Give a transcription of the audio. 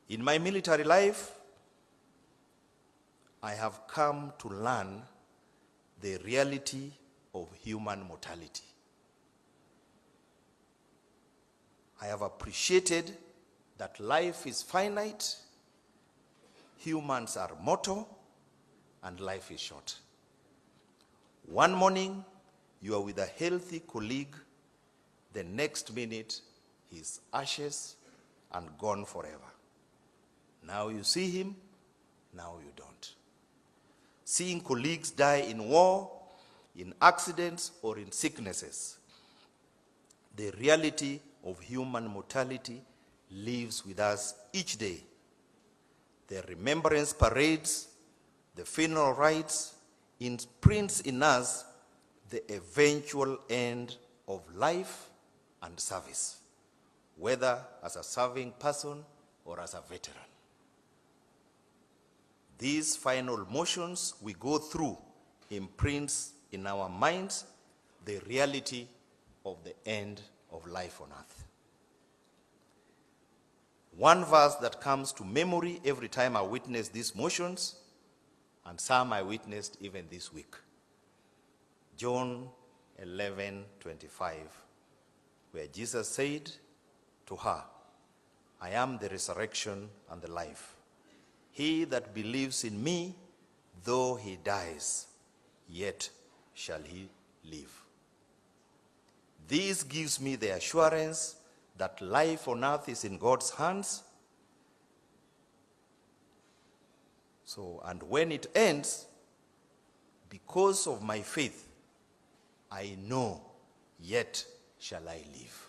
In my military life, I have come to learn the reality of human mortality. I have appreciated that life is finite, humans are mortal, and life is short. One morning, you are with a healthy colleague. The next minute, he's ashes and gone forever. Now you see him, now you don't. Seeing colleagues die in war, in accidents, or in sicknesses, the reality of human mortality lives with us each day. The remembrance parades, the funeral rites, imprints in us the eventual end of life and service, whether as a serving person or as a veteran. These final motions we go through imprints in our minds the reality of the end of life on earth. One verse that comes to memory every time I witness these motions, and some I witnessed even this week, John 11:25, where Jesus said to her, "I am the resurrection and the life. He that believes in me, though he dies, yet shall he live." This gives me the assurance that life on earth is in God's hands. And when it ends, because of my faith, I know, yet shall I live.